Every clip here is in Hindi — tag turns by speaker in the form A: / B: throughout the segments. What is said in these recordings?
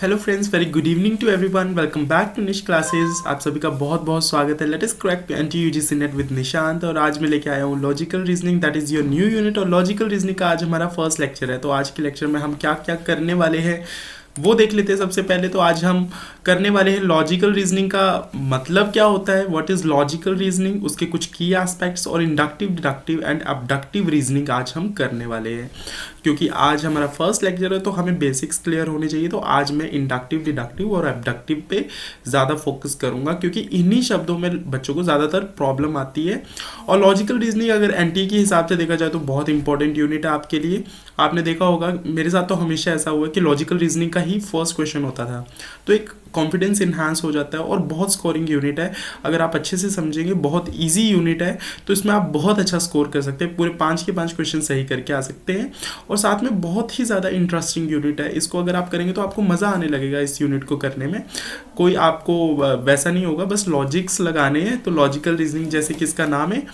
A: Hello friends, very good evening to everyone. Welcome back to Nish classes. आप सभी का बहुत बहुत स्वागत है। Let us crack NTA UGC NET with Nishant. और आज मैं लेके आया हूँ logical reasoning, that is your new unit. और लॉजिकल रीजनिंग का आज हमारा फर्स्ट लेक्चर है। तो आज के लेक्चर में हम क्या क्या करने वाले हैं वो देख लेते हैं। सबसे पहले तो आज हम करने वाले हैं लॉजिकल रीजनिंग का मतलब क्या होता है, व्हाट इज़ लॉजिकल रीजनिंग, उसके कुछ की एस्पेक्ट्स, और इंडक्टिव, डिडक्टिव एंड अबडक्टिव रीजनिंग आज हम करने वाले हैं। क्योंकि आज हमारा फर्स्ट लेक्चर है तो हमें बेसिक्स क्लियर होने चाहिए। तो आज मैं इंडक्टिव, डिडक्टिव और अबडक्टिव पे ज़्यादा फोकस करूंगा, क्योंकि इन्हीं शब्दों में बच्चों को ज़्यादातर प्रॉब्लम आती है। और लॉजिकल रीजनिंग अगर एनटी के हिसाब से देखा जाए तो बहुत इंपॉर्टेंट यूनिट है आपके लिए। आपने देखा होगा, मेरे साथ तो हमेशा ऐसा हुआ कि लॉजिकल रीजनिंग का ही फर्स्ट क्वेश्चन होता था। तो एक कॉन्फिडेंस इन्हांस हो जाता है और बहुत स्कोरिंग यूनिट है। अगर आप अच्छे से समझेंगे, बहुत इजी यूनिट है, तो इसमें आप बहुत अच्छा स्कोर कर सकते हैं। पूरे 5 के 5 क्वेश्चन सही करके आ सकते हैं। और साथ में बहुत ही ज़्यादा इंटरेस्टिंग यूनिट है। इसको अगर आप करेंगे तो आपको मज़ा आने लगेगा इस यूनिट को करने में। कोई आपको वैसा नहीं होगा, बस लॉजिक्स लगाने हैं। तो लॉजिकल रीजनिंग जैसे कि इसका नाम है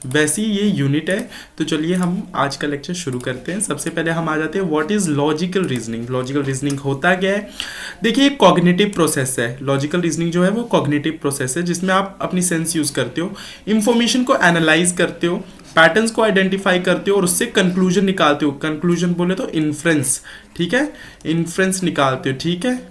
A: वैसी ये यूनिट है। तो चलिए हम आज का लेक्चर शुरू करते हैं। सबसे पहले हम आ जाते हैं what is logical reasoning. Logical reasoning होता क्या है? देखिए, कॉग्निटिव प्रोसेस है। लॉजिकल रीजनिंग जो है वो कॉग्निटिव प्रोसेस है, जिसमें आप अपनी सेंस यूज़ करते हो, इंफॉर्मेशन को एनालाइज करते हो, पैटर्न्स को आइडेंटिफाई करते हो और उससे कंक्लूजन निकालते हो। कंक्लूजन बोले तो इन्फ्रेंस, ठीक है, इन्फ्रेंस निकालते हो, ठीक है।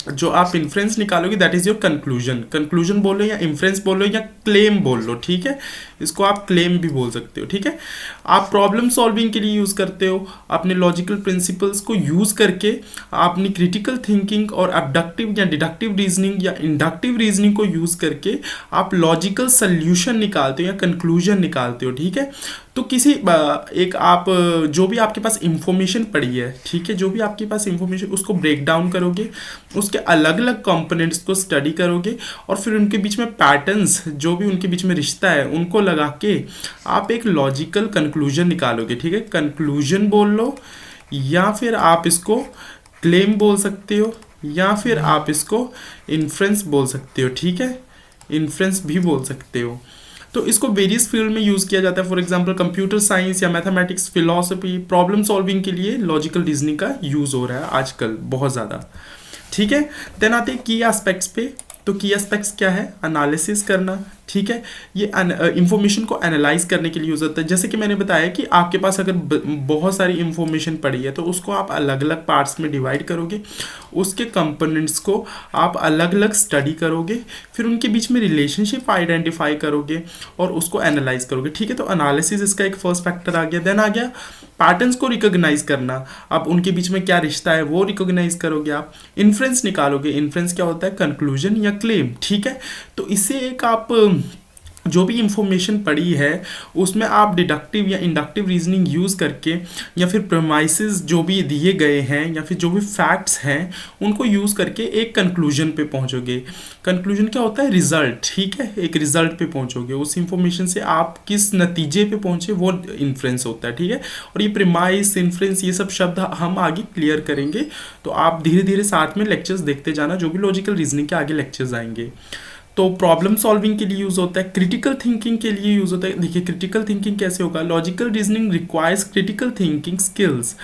A: जो आप इन्फ्रेंस निकालोगे that is your conclusion. Conclusion बोलो या इन्फ्रेंस बोलो या क्लेम बोल लो, ठीक है। इसको आप क्लेम भी बोल सकते हो, ठीक है। आप प्रॉब्लम सॉल्विंग के लिए यूज़ करते हो। अपने लॉजिकल प्रिंसिपल्स को यूज़ करके अपनी क्रिटिकल थिंकिंग और अबडक्टिव या डिडक्टिव रीजनिंग या इंडक्टिव रीजनिंग को यूज़ करके आप लॉजिकल सल्यूशन निकालते हो या कंक्लूजन निकालते हो, ठीक है। तो किसी एक आप जो भी आपके पास इंफॉर्मेशन पड़ी है, ठीक है, जो भी आपके पास इंफॉर्मेशन, उसको ब्रेक डाउन करोगे, उसके अलग अलग कंपोनेंट्स को स्टडी करोगे और फिर उनके बीच में पैटर्न्स, जो भी उनके बीच में रिश्ता है, उनको लगा के आप एक लॉजिकल कंक्लूजन निकालोगे, ठीक है। कंक्लूजन बोल लो या फिर आप इसको क्लेम बोल सकते हो या फिर आप इसको इन्फ्रेंस बोल सकते हो, ठीक है। इन्फ्रेंस भी बोल सकते हो। तो इसको वेरियस फील्ड में यूज़ किया जाता है। फॉर एग्जांपल कंप्यूटर साइंस या मैथमेटिक्स, फिलोसफी, प्रॉब्लम सॉल्विंग के लिए लॉजिकल रीजनिंग का यूज़ हो रहा है आजकल बहुत ज़्यादा, ठीक है। देन आते हैं की एस्पेक्ट्स पे। तो की एस्पेक्ट्स क्या है? एनालिसिस करना, ठीक है। ये इंफॉर्मेशन को एनालाइज करने के लिए यूज़ होता है। जैसे कि मैंने बताया कि आपके पास अगर बहुत सारी इंफॉर्मेशन पड़ी है तो उसको आप अलग अलग पार्ट्स में डिवाइड करोगे, उसके कंपोनेंट्स को आप अलग अलग स्टडी करोगे, फिर उनके बीच में रिलेशनशिप आइडेंटिफाई करोगे और उसको एनालाइज करोगे, ठीक है। तो एनालिसिस इसका एक फर्स्ट फैक्टर आ गया। देन आ गया पैटर्न्स को रिकॉग्नाइज करना। अब उनके बीच में क्या रिश्ता है वो रिकॉग्नाइज करोगे आप। इन्फ्रेंस निकालोगे। इन्फ्रेंस क्या होता है? कंक्लूजन या क्लेम, ठीक है। तो इससे एक आप जो भी इंफॉर्मेशन पड़ी है उसमें आप डिडक्टिव या इंडक्टिव रीजनिंग यूज़ करके या फिर प्रेमाइसेस जो भी दिए गए हैं या फिर जो भी फैक्ट्स हैं उनको यूज़ करके एक कंक्लूजन पे पहुंचोगे। कंक्लूजन क्या होता है? रिजल्ट, ठीक है। एक रिजल्ट पे पहुंचोगे। उस इंफॉर्मेशन से आप किस नतीजे पे पहुंचे वो इन्फ्रेंस होता है, ठीक है। और ये प्रेमाइस, इन्फ्रेंस, ये सब शब्द हम आगे क्लियर करेंगे। तो आप धीरे धीरे साथ में लेक्चर्स देखते जाना, जो भी लॉजिकल रीजनिंग के आगे लेक्चर्स आएंगे। तो प्रॉब्लम सॉल्विंग के लिए यूज़ होता है, क्रिटिकल थिंकिंग के लिए यूज़ होता है। देखिए क्रिटिकल थिंकिंग कैसे होगा? Logical reasoning requires critical thinking skills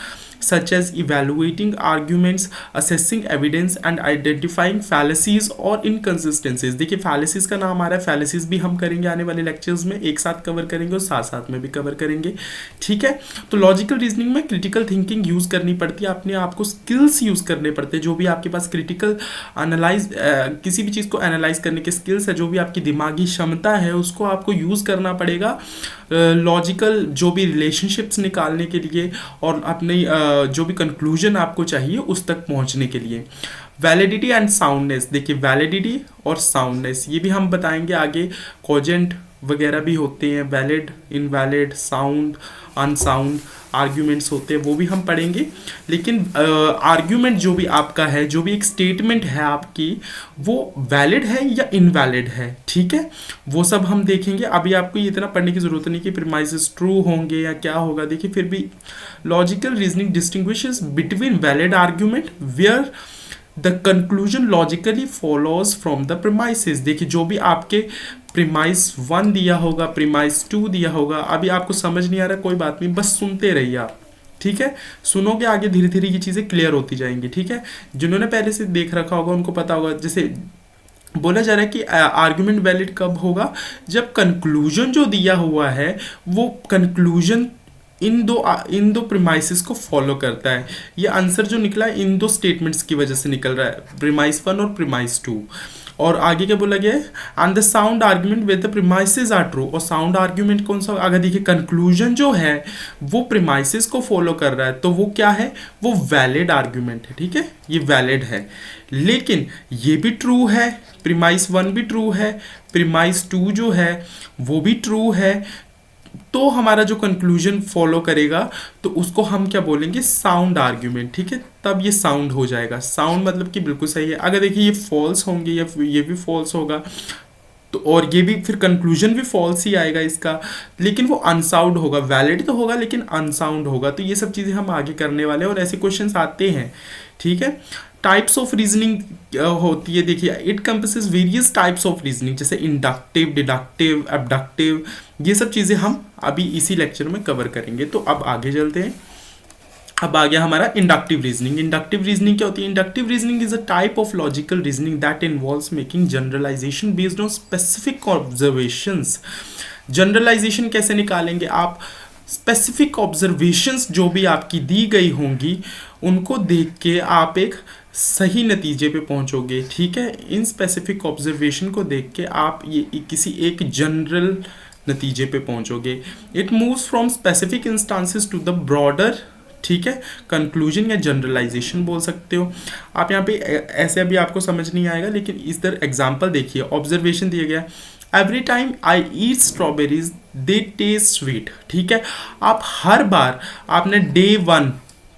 A: such as evaluating arguments, assessing evidence and identifying fallacies or inconsistencies। देखिए fallacies का नाम आ रहा है, fallacies भी हम करेंगे आने वाले लेक्चर्स में, एक साथ कवर करेंगे और साथ साथ में भी कवर करेंगे, ठीक है। तो लॉजिकल रीजनिंग में क्रिटिकल थिंकिंग यूज़ करनी पड़ती है, अपने आप को स्किल्स यूज़ करने पड़ते हैं। जो भी आपके पास क्रिटिकल एनालाइज किसी भी चीज़ को एनालाइज करने के स्किल्स है, जो भी आपकी दिमागी क्षमता है, उसको आपको यूज़ करना पड़ेगा लॉजिकल जो भी रिलेशनशिप्स निकालने के लिए और अपने जो भी कंक्लूजन आपको चाहिए उस तक पहुंचने के लिए। Validity and soundness. देखिए वैलिडिटी और साउंडनेस ये भी हम बताएंगे आगे। कॉजेंट वगैरह भी होते हैं, valid, invalid, sound, unsound arguments होते हैं, वो भी हम पढ़ेंगे। लेकिन आर्ग्यूमेंट जो भी आपका है, जो भी एक स्टेटमेंट है आपकी, वो वैलिड है या इनवैलिड है, ठीक है, वो सब हम देखेंगे। अभी आपको ये इतना पढ़ने की जरूरत नहीं कि प्रीमाइसेस ट्रू होंगे या क्या होगा। देखिए फिर भी logical reasoning distinguishes between valid argument where the conclusion logically follows from the premises. देखिए जो भी आपके प्रीमाइस 1 दिया होगा, प्रीमाइस 2 दिया होगा, अभी आपको समझ नहीं आ रहा, कोई बात नहीं, बस सुनते रहिए आप, ठीक है, सुनोगे आगे धीरे धीरे ये चीज़ें क्लियर होती जाएंगी। ठीक है, जिन्होंने पहले से देख रखा होगा उनको पता होगा। जैसे बोला जा रहा है कि आर्गुमेंट वैलिड कब होगा, जब कंक्लूजन जो दिया हुआ है वो कंक्लूजन इन दो प्रीमाइसेस को फॉलो करता है। ये आंसर जो निकला है इन दो स्टेटमेंट्स की वजह से निकल रहा है, प्रीमाइस 1 और प्रीमाइस 2। और आगे क्या बोला गया है, and the sound argument with the premises are true. और साउंड आर्ग्यूमेंट कौन सा, अगर देखिए कंक्लूजन जो है वो प्रीमाइसेस को फॉलो कर रहा है तो वो क्या है, वो वैलिड आर्ग्यूमेंट है। ठीक है, ये वैलिड है। लेकिन ये भी ट्रू है, प्रीमाइस 1 भी ट्रू है, प्रीमाइस 2 जो है वो भी ट्रू है, तो हमारा जो कंक्लूजन फॉलो करेगा तो उसको हम क्या बोलेंगे, साउंड आर्ग्यूमेंट। ठीक है, तब ये साउंड हो जाएगा। साउंड मतलब कि बिल्कुल सही है। अगर देखिए ये फॉल्स होंगे या ये भी फॉल्स होगा तो, और ये भी फिर कंक्लूजन भी फॉल्स ही आएगा इसका, लेकिन वो अनसाउंड होगा। वैलिड तो होगा लेकिन अनसाउंड होगा। तो ये सब चीज़ें हम आगे करने वाले हैं और ऐसे क्वेश्चंस आते हैं। ठीक है, टाइप्स ऑफ रीजनिंग होती है, देखिए it compresses various types of reasoning, जैसे इंडक्टिव, डिडक्टिव, एबडक्टिव, ये सब चीज़ें हम अभी इसी लेक्चर में कवर करेंगे। तो अब आगे चलते हैं। अब आ गया हमारा इंडक्टिव रीजनिंग। इंडक्टिव रीजनिंग क्या होती है? Inductive reasoning is a type of logical reasoning that involves making generalization based on specific observations. Generalization कैसे निकालेंगे आप? स्पेसिफिक ऑब्जर्वेशंस जो भी आपकी दी गई होंगी उनको देख के आप एक सही नतीजे पे पहुंचोगे। ठीक है, इन स्पेसिफिक ऑब्जर्वेशन को देख के आप ये किसी एक जनरल नतीजे पे पहुंचोगे। It moves from specific instances to the broader, ठीक है, कंक्लूजन या जनरलाइजेशन बोल सकते हो आप। यहाँ पे ऐसे अभी आपको समझ नहीं आएगा, लेकिन इस तरह एग्जाम्पल देखिए। ऑब्जर्वेशन दिया गया, every time I eat strawberries they test sweet. ठीक है, आप हर बार आपने डे 1,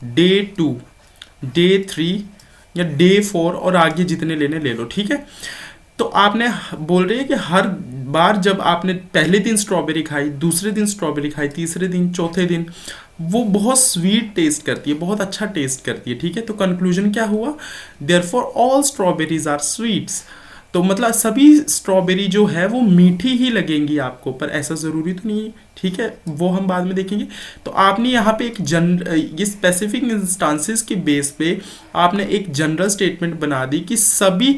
A: डे 2, डे 3 या डे 4 और आगे जितने लेने ले लो। ठीक है, तो आपने बोल रहे हैं कि हर बार जब आपने पहले दिन स्ट्रॉबेरी खाई, दूसरे दिन स्ट्रॉबेरी खाई, तीसरे दिन, चौथे दिन, वो बहुत स्वीट टेस्ट करती है, बहुत अच्छा टेस्ट करती है। ठीक है, तो कंक्लूजन क्या हुआ? Therefore all strawberries are sweets. तो मतलब सभी स्ट्रॉबेरी जो है वो मीठी ही लगेंगी आपको, पर ऐसा ज़रूरी तो नहीं है। ठीक है, वो हम बाद में देखेंगे। तो आपने यहाँ पे एक ये स्पेसिफिक इंस्टांसेस के बेस पे आपने एक जनरल स्टेटमेंट बना दी कि सभी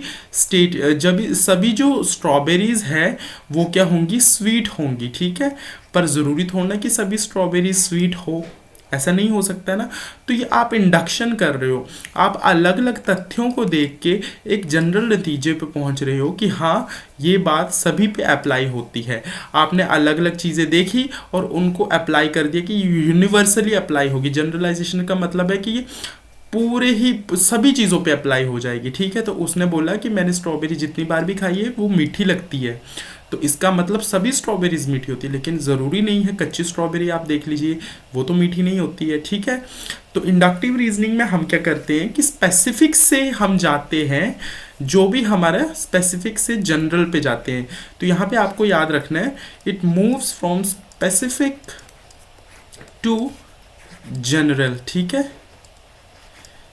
A: जो स्ट्रॉबेरीज है वो क्या होंगी? स्वीट होंगी। ठीक है, पर ज़रूरी थोड़ा ना कि सभी स्ट्रॉबेरी स्वीट हो, ऐसा नहीं हो सकता है ना। तो ये आप इंडक्शन कर रहे हो, आप अलग अलग तथ्यों को देख के एक जनरल नतीजे पे पहुंच रहे हो कि हाँ ये बात सभी पे अप्लाई होती है। आपने अलग अलग चीज़ें देखी और उनको अप्लाई कर दिया कि यूनिवर्सली अप्लाई होगी। जनरलाइजेशन का मतलब है कि ये पूरे ही सभी चीज़ों पे अप्लाई हो जाएगी। ठीक है, तो उसने बोला कि मैंने स्ट्रॉबेरी जितनी बार भी खाई है वो मीठी लगती है, तो इसका मतलब सभी स्ट्रॉबेरीज मीठी होती है, लेकिन ज़रूरी नहीं है। कच्ची स्ट्रॉबेरी आप देख लीजिए, वो तो मीठी नहीं होती है। ठीक है, तो इंडक्टिव रीजनिंग में हम क्या करते हैं कि स्पेसिफिक से हम जाते हैं, जो भी हमारा स्पेसिफिक से जनरल पे जाते हैं। तो यहाँ पे आपको याद रखना है, it moves from specific to general. ठीक है,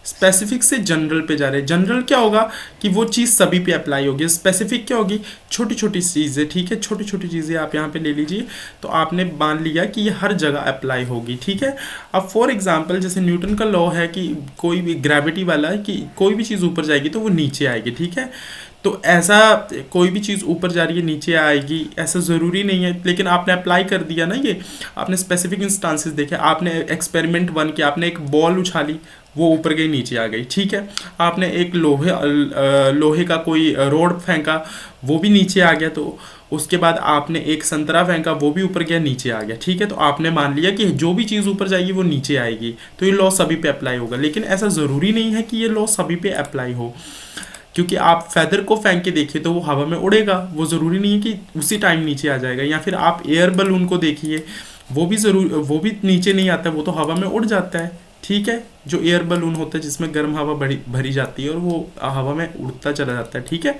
A: स्पेसिफिक से जनरल पे जा रहे हैं। जनरल क्या होगा कि वो चीज़ सभी पे अप्लाई होगी। स्पेसिफिक क्या होगी? छोटी छोटी चीज़ें। ठीक है, छोटी छोटी चीज़ें आप यहाँ पे ले लीजिए, तो आपने मान लिया कि ये हर जगह अप्लाई होगी। ठीक है, अब फॉर एग्जांपल जैसे न्यूटन का लॉ है कि कोई भी ग्रेविटी वाला है कि कोई भी चीज़ ऊपर जाएगी तो वो नीचे आएगी। ठीक है, तो ऐसा कोई भी चीज़ ऊपर जा रही है नीचे आएगी ऐसा ज़रूरी नहीं है, लेकिन आपने अप्लाई कर दिया ना। ये आपने स्पेसिफिक इंस्टांसेस देखे, आपने एक्सपेरिमेंट 1 किया, आपने एक बॉल उछाली, वो ऊपर गई नीचे आ गई। ठीक है, आपने एक लोहे का कोई रोड फेंका, वो भी नीचे आ गया। तो उसके बाद आपने एक संतरा फेंका, वो भी ऊपर गया, नीचे आ गया। ठीक है, तो आपने मान लिया कि जो भी चीज़ ऊपर जाएगी वो नीचे आएगी, तो ये लॉ सभी पे अप्लाई होगा। लेकिन ऐसा ज़रूरी नहीं है कि ये लॉ सभी पे अप्लाई हो, क्योंकि आप फेदर को फेंक के देखिए तो वो हवा में उड़ेगा, वो ज़रूरी नहीं है कि उसी टाइम नीचे आ जाएगा। या फिर आप एयर बलून को देखिए, वो भी नीचे नहीं आता, वो तो हवा में उड़ जाता है। ठीक है, जो एयर बलून होता है जिसमें गर्म हवा भरी जाती है और वो हवा में उड़ता चला जाता है। ठीक है,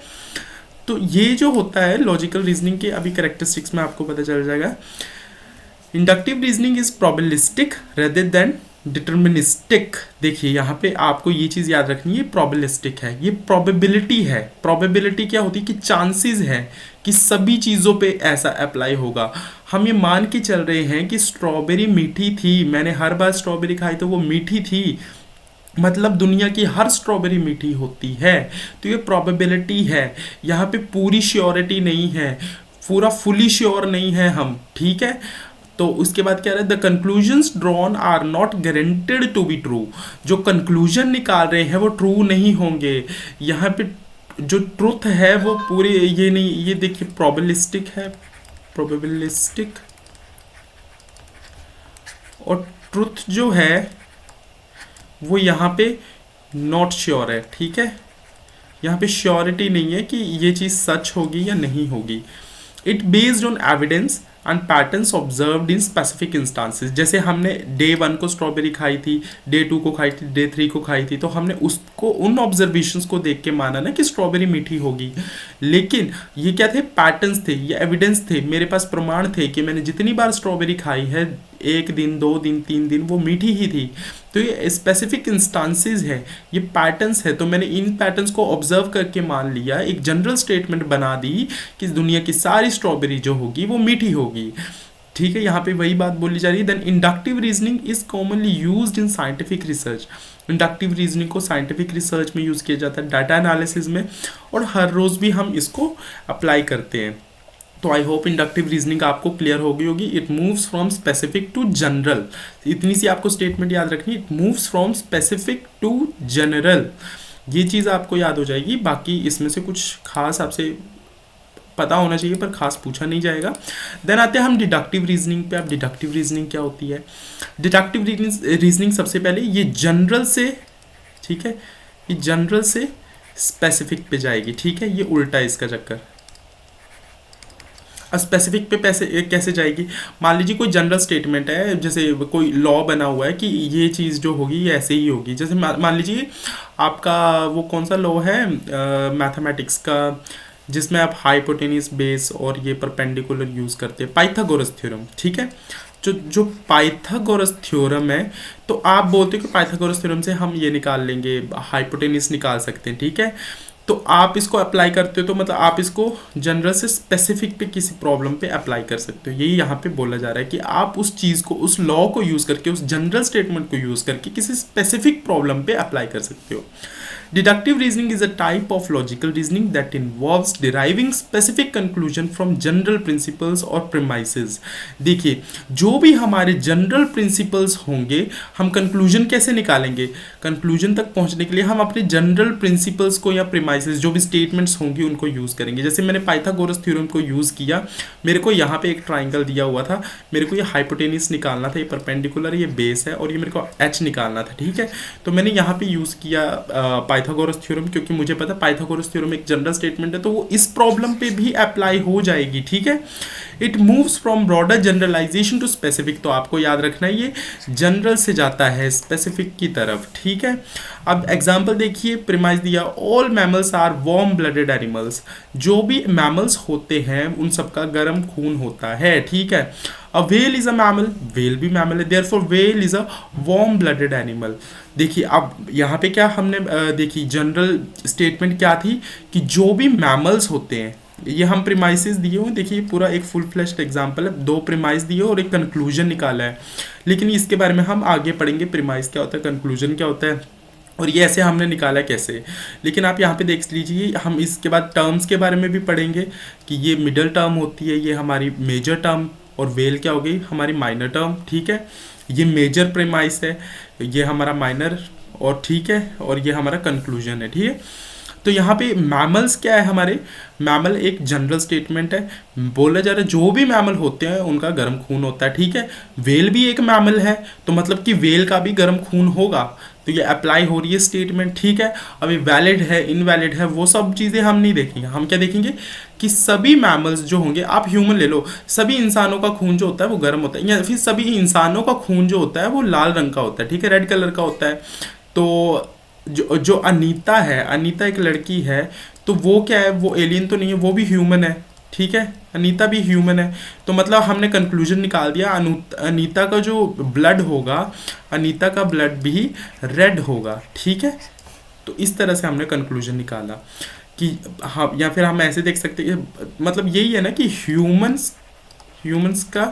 A: तो ये जो होता है लॉजिकल रीजनिंग के अभी कैरेक्टरिस्टिक्स में आपको पता चल जाएगा। Inductive reasoning is probabilistic rather than deterministic. देखिए यहाँ पे आपको ये चीज़ याद रखनी है, प्रोबेबिलिस्टिक है, ये प्रोबेबिलिटी है। प्रोबेबिलिटी क्या होती है कि चांसेस है कि सभी चीज़ों पे ऐसा अप्लाई होगा। हम ये मान के चल रहे हैं कि स्ट्रॉबेरी मीठी थी, मैंने हर बार स्ट्रॉबेरी खाई तो वो मीठी थी, मतलब दुनिया की हर स्ट्रॉबेरी मीठी होती है, तो ये प्रोबेबिलिटी है, यहाँ पे पूरी श्योरिटी नहीं है, पूरा फुली श्योर नहीं है हम, ठीक है। तो उसके बाद क्या है, the conclusions drawn are not guaranteed to be true, जो कंक्लूजन निकाल रहे हैं वो ट्रू नहीं होंगे, यहाँ पे जो ट्रुथ है वो पूरे ये नहीं, ये देखिए प्रोबेबिलिस्टिक है, प्रोबेबिलिस्टिक, और ट्रुथ जो है वो यहाँ पे नॉट श्योर है, ठीक है, यहाँ पे श्योरिटी नहीं है कि ये चीज़ सच होगी या नहीं होगी। It based on evidence and patterns observed in specific instances, जैसे हमने डे 1 को स्ट्रॉबेरी खाई थी, डे 2 को खाई थी, डे 3 को खाई थी, तो हमने उसको उन ऑब्जर्वेशंस को देख के माना ना कि स्ट्रॉबेरी मीठी होगी, लेकिन ये क्या थे, पैटर्न्स थे, ये एविडेंस थे, मेरे पास प्रमाण थे कि मैंने जितनी बार स्ट्रॉबेरी खाई है, 1 दिन 2 दिन 3 दिन, वो मीठी ही थी। तो ये स्पेसिफिक इंस्टांसेस है, ये पैटर्न्स है, तो मैंने इन पैटर्न्स को ऑब्जर्व करके मान लिया, एक जनरल स्टेटमेंट बना दी कि दुनिया की सारी स्ट्रॉबेरी जो होगी वो मीठी होगी, ठीक है। यहाँ पे वही बात बोली जा रही है। Then inductive reasoning is commonly used in scientific research, inductive reasoning को साइंटिफिक रिसर्च में यूज़ किया जाता है, डाटा एनालिसिस में, और हर रोज़ भी हम इसको अप्लाई करते हैं। तो आई होप इंडक्टिव रीजनिंग आपको क्लियर हो गई होगी। It moves from specific to general, इतनी सी आपको स्टेटमेंट याद रखनी, it moves from specific to general, ये चीज़ आपको याद हो जाएगी। बाकी इसमें से कुछ खास आपसे पता होना चाहिए पर खास पूछा नहीं जाएगा। देन आते हैं हम डिडक्टिव रीजनिंग पे। अब डिडक्टिव रीजनिंग क्या होती है? डिडक्टिव रीजनिंग सबसे पहले ये जनरल से, ठीक है, ये जनरल से स्पेसिफिक पे जाएगी, ठीक है, ये उल्टा है इसका चक्कर। अब स्पेसिफिक पे कैसे जाएगी? मान लीजिए कोई जनरल स्टेटमेंट है, जैसे कोई लॉ बना हुआ है कि ये चीज़ जो होगी ये ऐसे ही होगी, जैसे मान लीजिए आपका वो कौन सा लॉ है मैथमेटिक्स का, जिसमें आप हाइपोटेनियस बेस और ये परपेंडिकुलर यूज़ करते हैं, पाइथागोरस थ्योरम, ठीक है। जो पाइथागोरस थ्योरम है, तो आप बोलते हो कि पाइथागोरस थ्योरम से हम ये निकाल लेंगे, हाइपोटेनियस निकाल सकते हैं, ठीक है। तो आप इसको अप्लाई करते हो, तो मतलब आप इसको जनरल से स्पेसिफिक पे किसी प्रॉब्लम पे अप्लाई कर सकते हो। यही यहाँ पे बोला जा रहा है कि आप उस चीज़ को, उस लॉ को यूज़ करके, उस जनरल स्टेटमेंट को यूज़ करके किसी स्पेसिफिक प्रॉब्लम पे अप्लाई कर सकते हो। Deductive reasoning is a type of logical reasoning that involves deriving specific conclusion from general principles or premises। देखिए, जो भी हमारे जनरल प्रिंसिपल्स होंगे, हम कंक्लूजन कैसे निकालेंगे? कंक्लूजन तक पहुंचने के लिए हम अपने जनरल प्रिंसिपल्स को या प्रीमाइसेस, जो भी स्टेटमेंट्स होंगी, उनको यूज़ करेंगे। जैसे मैंने पाइथागोरस थ्योरम को यूज़ किया, मेरे को यहाँ पे एक ट्राइंगल दिया हुआ था, मेरे को ये हाइपोटेनियस निकालना था, ये परपेंडिकुलर, ये बेस है, और ये मेरे को एच निकालना था, ठीक है। तो मैंने यहाँ पे यूज़ किया पाइथागोरस थ्योरम, क्योंकि मुझे पता पाइथागोरस थ्योरम एक जनरल स्टेटमेंट है, तो वो इस प्रॉब्लम पे भी अप्लाई हो जाएगी, ठीक है। It moves from broader generalization to specific, तो आपको याद रखना है ये जनरल से जाता है स्पेसिफिक की तरफ, ठीक है। अब एग्जांपल देखिए, प्रीमाइस दिया, all mammals are warm blooded animals, जो भी मैमल्स होते हैं उन सबका गर्म खून होता है, ठीक है। A whale is a mammal, whale भी मैमल है, therefore whale is a warm blooded animal. देखिए अब यहाँ पे क्या हमने देखी जनरल स्टेटमेंट क्या थी कि जो भी मैमल्स होते हैं, ये हम प्रीमाइसेस दिए हुए, देखिए पूरा एक फुल फ्लैश्ड एग्जांपल है, 2 प्रीमाइस दिए और एक कंक्लूजन निकाला है, लेकिन इसके बारे में हम आगे पढ़ेंगे, प्रीमाइस क्या होता है, कंक्लूजन क्या होता है, और ये ऐसे हमने निकाला कैसे। लेकिन आप यहाँ पे देख लीजिए, हम इसके बाद टर्म्स के बारे में भी पढ़ेंगे कि ये मिडल टर्म होती है, ये हमारी मेजर टर्म, और वेल क्या हो गई, हमारी माइनर टर्म, ठीक है। ये मेजर प्रीमाइस है, ये हमारा माइनर, और ठीक है, और ये हमारा कंक्लूजन है, ठीक है। तो यहाँ पे मैमल्स क्या है, हमारे मैमल एक जनरल स्टेटमेंट है, बोला जा रहा है जो भी मैमल होते हैं उनका गर्म खून होता है, ठीक है। वेल भी एक मैमल है, तो मतलब कि वेल का भी गर्म खून होगा, तो ये अप्लाई हो रही है स्टेटमेंट, ठीक है। अब ये वैलिड है, इनवैलिड है, वो सब चीज़ें हम नहीं देखेंगे, हम क्या देखेंगे कि सभी मैमल्स जो होंगे, आप ह्यूमन ले लो, सभी इंसानों का खून जो होता है वो गर्म होता है, या फिर सभी इंसानों का खून जो होता है वो लाल रंग का होता है, ठीक है, रेड कलर का होता है। तो जो अनीता है, अनीता एक लड़की है, तो वो क्या है, वो एलियन तो नहीं है, वो भी ह्यूमन है, ठीक है, अनीता भी ह्यूमन है। तो मतलब हमने कंक्लूजन निकाल दिया, अनीता का जो ब्लड होगा, अनीता का ब्लड भी रेड होगा, ठीक है। तो इस तरह से हमने कंक्लूजन निकाला कि हाँ, या फिर हम ऐसे देख सकते हैं, मतलब यही है ना कि ह्यूमंस ह्यूमंस का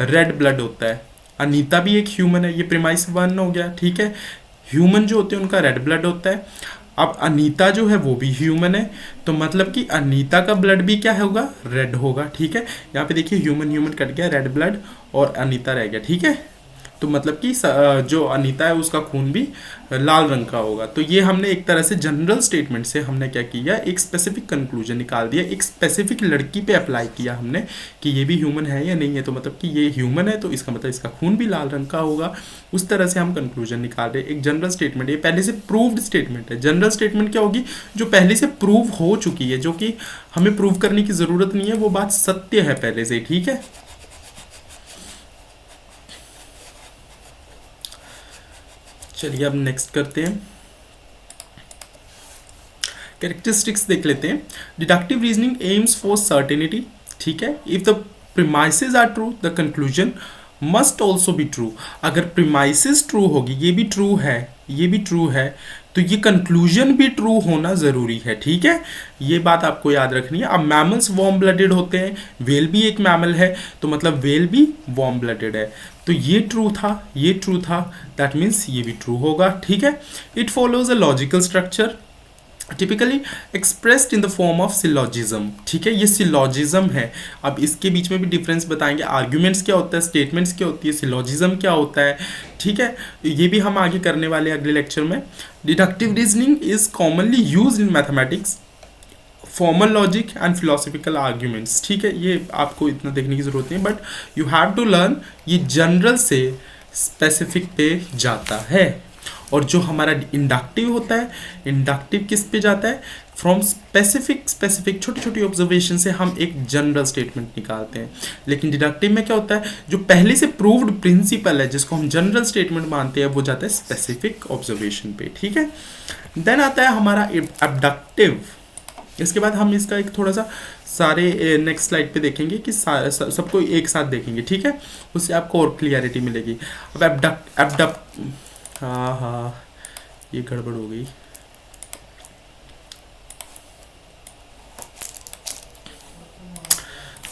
A: रेड ब्लड होता है। अनीता भी एक ह्यूमन है, ये प्रीमाइस 1 हो गया, ठीक है। ह्यूमन जो होते हैं उनका रेड ब्लड होता है। अब अनीता जो है वो भी ह्यूमन है, तो मतलब कि अनीता का ब्लड भी क्या होगा, रेड होगा, ठीक है। यहाँ पे देखिए ह्यूमन ह्यूमन कट गया, रेड ब्लड और अनीता रह गया, ठीक है। तो मतलब कि जो अनीता है उसका खून भी लाल रंग का होगा। तो ये हमने एक तरह से जनरल स्टेटमेंट से हमने क्या किया, एक स्पेसिफिक कंक्लूजन निकाल दिया, एक स्पेसिफिक लड़की पे अप्लाई किया हमने कि ये भी ह्यूमन है या नहीं है। तो मतलब कि ये ह्यूमन है तो इसका मतलब इसका खून भी लाल रंग का होगा। उस तरह से हम कंक्लूजन निकाल रहे हैं। एक जनरल स्टेटमेंट, ये पहले से प्रूव्ड स्टेटमेंट है। जनरल स्टेटमेंट क्या होगी, जो पहले से प्रूव हो चुकी है, जो कि हमें प्रूव करने की ज़रूरत नहीं है, वो बात सत्य है पहले से, ठीक है। चलिए अब नेक्स्ट करते हैं, कैरेक्टरिस्टिक्स देख लेते हैं। Deductive reasoning aims for certainty, ठीक है। If the premises are true the conclusion must also be true. अगर प्रीमाइसेस ट्रू होगी, ये भी ट्रू है, ये भी ट्रू है, तो ये कंक्लूजन भी ट्रू होना जरूरी है, ठीक है। ये बात आपको याद रखनी है। अब मैमल्स वार्म ब्लडेड होते हैं, वेल भी एक मैमल है, तो मतलब वेल भी वार्म ब्लडेड है। तो ये ट्रू था, ये ट्रू था, दैट मीन्स ये भी ट्रू होगा, ठीक है। It follows a logical structure typically expressed in the form of syllogism, ठीक है। ये सिलॉजिज्म है। अब इसके बीच में भी डिफरेंस बताएंगे, आर्ग्यूमेंट्स क्या होता है, स्टेटमेंट्स क्या होती है, सिलॉजिज्म क्या होता है, ठीक है। ये भी हम आगे करने वाले हैं अगले लेक्चर में। Deductive reasoning is commonly used in mathematics, formal logic and philosophical arguments, ठीक है। ये आपको इतना देखने की जरूरत नहीं, but you have to learn. ये जनरल से स्पेसिफिक पे जाता है। और जो हमारा इंडक्टिव होता है, इंडक्टिव किस पे जाता है, फ्रॉम स्पेसिफिक छोटी छोटी ऑब्जर्वेशन से हम एक जनरल स्टेटमेंट निकालते हैं। लेकिन डिडक्टिव में क्या होता है, जो पहले से प्रूव्ड प्रिंसिपल है जिसको हम जनरल स्टेटमेंट मानते हैं, वो जाता है स्पेसिफिक ऑब्जर्वेशन पे, ठीक है। देन आता है हमारा अबडक्टिव। इसके बाद हम इसका एक थोड़ा सा सारे नेक्स्ट स्लाइड पे देखेंगे कि सबको एक साथ देखेंगे, ठीक है। उससे आपको और क्लियरिटी मिलेगी। अब हाँ ये गड़बड़ हो गई।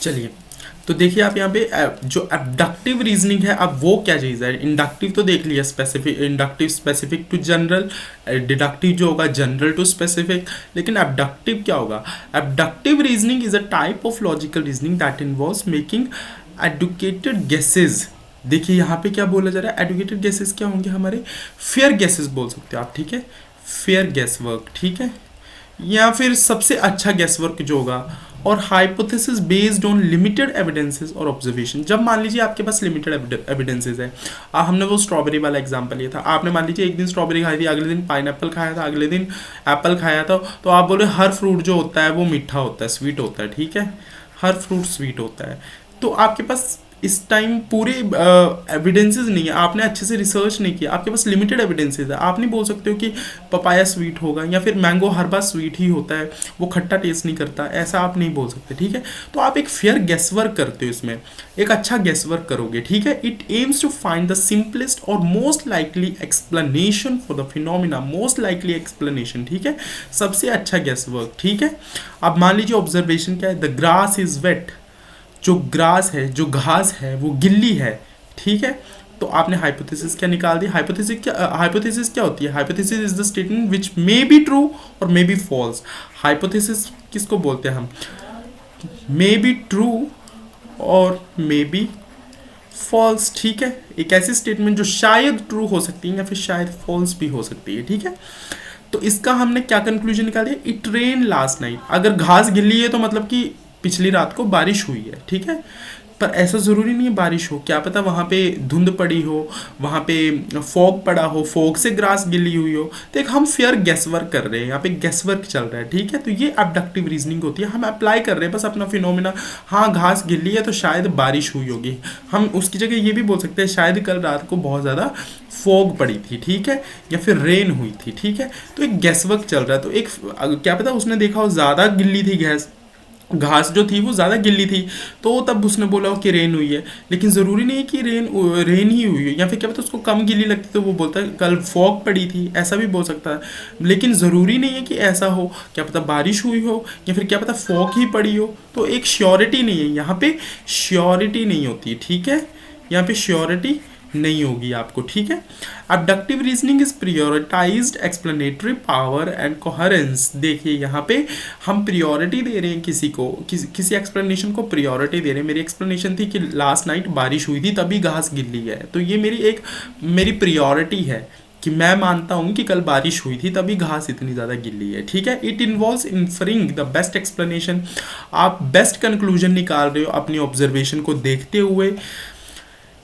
A: चलिए तो देखिए आप यहाँ पे जो अबडक्टिव रीजनिंग है, अब वो क्या चीज़ है। इंडक्टिव तो देख लिया, specific, inductive specific to general, deductive जो होगा जनरल टू स्पेसिफिक। लेकिन अबडक्टिव क्या होगा, abductive reasoning is a type of logical reasoning that involves making educated guesses. देखिए यहाँ पे क्या बोला जा रहा है, एडुकेटेड गेसेस क्या होंगे हमारे, फेयर गेसेस बोल सकते हो आप, ठीक है। फेयर गेस वर्क, ठीक है, या फिर सबसे अच्छा गेस वर्क जो होगा। और hypothesis based on limited evidences और ऑब्जर्वेशन। जब मान लीजिए आपके पास लिमिटेड एविडेंसेस है, हमने वो स्ट्रॉबेरी वाला एग्जांपल लिया था। आपने मान लीजिए एक दिन स्ट्रॉबेरी खाई थी, अगले दिन पाइनएप्पल खाया था, अगले दिन एप्पल खाया था, तो आप बोले हर फ्रूट जो होता है वो मीठा होता है, स्वीट होता है, ठीक है, हर फ्रूट स्वीट होता है। तो आपके पास इस टाइम पूरे एविडेंसेस नहीं है, आपने अच्छे से रिसर्च नहीं किया, आपके पास लिमिटेड एविडेंसेस है। आप नहीं बोल सकते हो कि पपाया स्वीट होगा या फिर मैंगो हर बार स्वीट ही होता है, वो खट्टा टेस्ट नहीं करता, ऐसा आप नहीं बोल सकते, ठीक है। तो आप एक फेयर गेसवर्क करते हो, इसमें एक अच्छा गेसवर्क करोगे, ठीक है। It aims to find the simplest और most likely explanation for the phenomena, most likely explanation, ठीक है, सबसे अच्छा गेसवर्क, ठीक है। अब मान लीजिए ऑब्जर्वेशन क्या है, द ग्रास इज वेट, जो ग्रास है, जो घास है वो गिल्ली है, ठीक है। तो आपने हाइपोथेसिस क्या निकाल दी, हाइपोथेसिस क्या होती है, hypothesis is the statement which may be true और मे बी फॉल्स। हाइपोथेसिस किसको बोलते हैं हम, मे बी ट्रू और मे बी फॉल्स, ठीक है। एक ऐसी स्टेटमेंट जो शायद ट्रू हो सकती है या फिर शायद फॉल्स भी हो सकती है, ठीक है। तो इसका हमने क्या कंक्लूजन निकाल दिया, इट रेन लास्ट नाइट। अगर घास गिल्ली है तो मतलब कि पिछली रात को बारिश हुई है, ठीक है। पर ऐसा ज़रूरी नहीं है बारिश हो, क्या पता वहाँ पे धुंध पड़ी हो, वहाँ पे फॉग पड़ा हो, फॉग से ग्रास गिली हुई हो। तो एक हम फेयर गेसवर्क कर रहे हैं, यहाँ पे गेसवर्क चल रहा है, ठीक है। तो ये अबडक्टिव रीजनिंग होती है, हम अप्लाई कर रहे हैं बस अपना फिनोमिना। हाँ घास गिली है तो शायद बारिश हुई होगी, हम उसकी जगह ये भी बोल सकते हैं शायद कल रात को बहुत ज़्यादा फॉग पड़ी थी, ठीक है, या फिर रेन हुई थी, ठीक है। तो एक गेसवर्क चल रहा है। तो एक क्या पता उसने देखा हो ज़्यादा गिल्ली थी गैस घास जो थी वो ज़्यादा गिल्ली थी, तो तब उसने बोला कि रेन हुई है। लेकिन ज़रूरी नहीं है कि रेन ही हुई है, या फिर क्या पता उसको कम गिल्ली लगती तो वो बोलता है कल फॉग पड़ी थी, ऐसा भी बोल सकता है। लेकिन ज़रूरी नहीं है कि ऐसा हो, क्या पता बारिश हुई हो या फिर क्या पता फॉग ही पड़ी हो। तो एक श्योरिटी नहीं है यहाँ पे, श्योरिटी नहीं होती, ठीक है, यहाँ पे श्योरिटी नहीं होगी आपको, ठीक है। Abductive reasoning is prioritised explanatory power and coherence. देखिए यहाँ पे हम प्रियोरिटी दे रहे हैं किसी को, किसी एक्सप्लेनेशन को प्रियोरिटी दे रहे हैं। मेरी एक्सप्लेनेशन थी कि लास्ट नाइट बारिश हुई थी तभी घास गिल्ली है, तो ये मेरी प्रियोरिटी है कि मैं मानता हूँ कि कल बारिश हुई थी तभी घास इतनी ज़्यादा गिल्ली है, ठीक है। It involves inferring the best explanation. आप बेस्ट कंक्लूजन निकाल रहे हो अपनी ऑब्जर्वेशन को देखते हुए,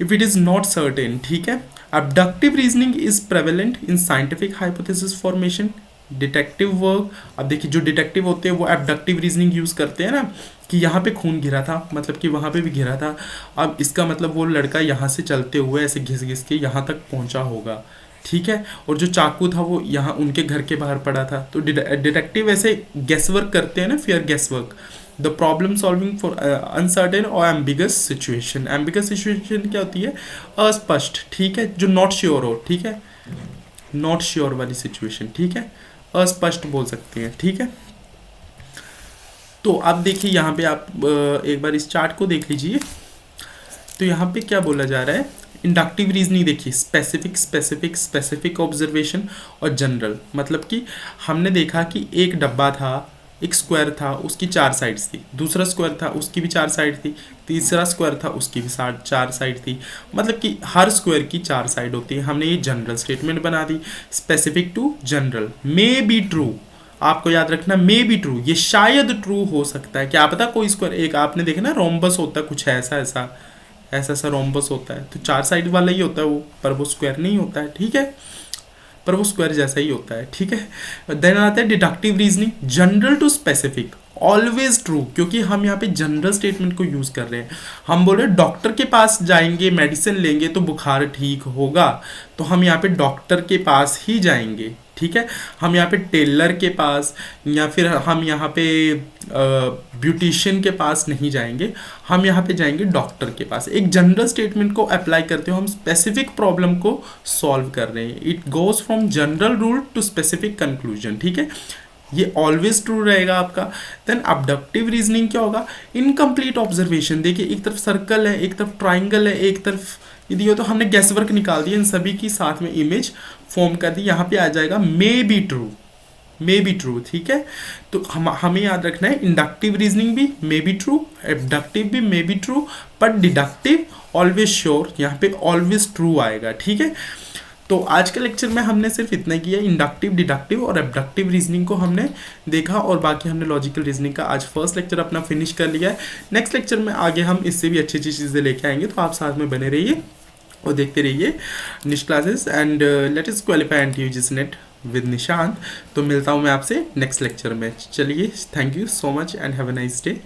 A: if it is not certain, ठीक है। Abductive reasoning is prevalent in scientific hypothesis formation, detective work. अब देखिए जो डिटेक्टिव होते हैं वो अबडक्टिव रीजनिंग यूज करते हैं ना, कि यहाँ पे खून गिरा था मतलब कि वहाँ पे भी गिरा था, अब इसका मतलब वो लड़का यहाँ से चलते हुए ऐसे घिस घिस के यहाँ तक पहुँचा होगा, ठीक है। और जो चाकू था वो यहाँ उनके घर के बाहर पड़ा था। तो डिटेक्टिव ऐसे गेस वर्क करते हैं ना, fair guess work. The problem solving for uncertain और एम्बिगस सिचुएशन। एम्बिगस सिचुएशन क्या होती है? अस्पष्ट, ठीक है, जो नॉट श्योर हो, ठीक है, नॉट श्योर वाली सिचुएशन, ठीक है, अस्पष्ट बोल सकते हैं, ठीक है। तो अब देखिए यहाँ पे आप एक बार इस चार्ट को देख लीजिए। तो यहाँ पे क्या बोला जा रहा है? इंडक्टिव रीजनिंग देखिए, स्पेसिफिक स्पेसिफिक स्पेसिफिक ऑब्जर्वेशन और जनरल। मतलब कि हमने देखा कि एक डब्बा था, एक स्क्वायर था, उसकी 4 साइड्स थी, दूसरा स्क्वायर था उसकी भी 4 साइड थी, तीसरा स्क्वायर था उसकी भी 4 साइड थी। मतलब कि हर स्क्वायर की 4 साइड होती है। हमने ये जनरल स्टेटमेंट बना दी। Specific to general, may be true, आपको याद रखना मे बी ट्रू, ये शायद ट्रू हो सकता है, क्या पता कोई स्क्वायर, एक आपने देखा ना रोम्बस होता है कुछ ऐसा ऐसा ऐसा ऐसा रोम्बस होता है, तो 4 साइड वाला ही होता है वो, पर वो स्क्वायर नहीं होता है, ठीक है, पर वो स्क्वायर जैसा ही होता है, ठीक है। देन आता है deductive reasoning, general to specific, always true, क्योंकि हम यहाँ पे जनरल स्टेटमेंट को यूज कर रहे हैं। हम बोल रहे हैं डॉक्टर के पास जाएंगे, मेडिसिन लेंगे तो बुखार ठीक होगा, तो हम यहाँ पे डॉक्टर के पास ही जाएंगे, ठीक है। हम यहाँ पे टेलर के पास या फिर हम यहाँ पे ब्यूटिशियन के पास नहीं जाएंगे, हम यहाँ पे जाएंगे डॉक्टर के पास। एक जनरल स्टेटमेंट को अप्लाई करते हो हम स्पेसिफिक प्रॉब्लम को सॉल्व कर रहे हैं। It goes from general rule to specific conclusion, ठीक है, ये ऑलवेज ट्रू रहेगा आपका। देन अबडक्टिव रीजनिंग क्या होगा? Incomplete observation. देखिए एक तरफ सर्कल है, एक तरफ ट्राइंगल है, एक तरफ यदि हो, तो हमने गैस वर्क निकाल दिया, इन सभी की साथ में इमेज फॉर्म कर दी। यहाँ पे आ जाएगा मे be true, may be true, ठीक है। तो हमें याद रखना है इंडक्टिव रीजनिंग भी मे बी ट्रू, एबडक्टिव भी मे बी ट्रू, पर डिडक्टिव ऑलवेज श्योर, यहाँ पे ऑलवेज ट्रू आएगा, ठीक है। तो आज के लेक्चर में हमने सिर्फ इतना किया, इंडक्टिव, डिडक्टिव और एबडक्टिव रीजनिंग को हमने देखा, और बाकी हमने लॉजिकल रीजनिंग का आज फर्स्ट लेक्चर अपना फिनिश कर लिया है। नेक्स्ट लेक्चर में आगे हम इससे भी अच्छी अच्छी चीज़ें लेके आएंगे, तो आप साथ में बने रहिए और देखते रहिए Nish classes and let us qualify NTA UGC NET with Nishant. तो मिलता हूँ मैं आपसे नेक्स्ट लेक्चर में। चलिए, thank you so much and have a nice day.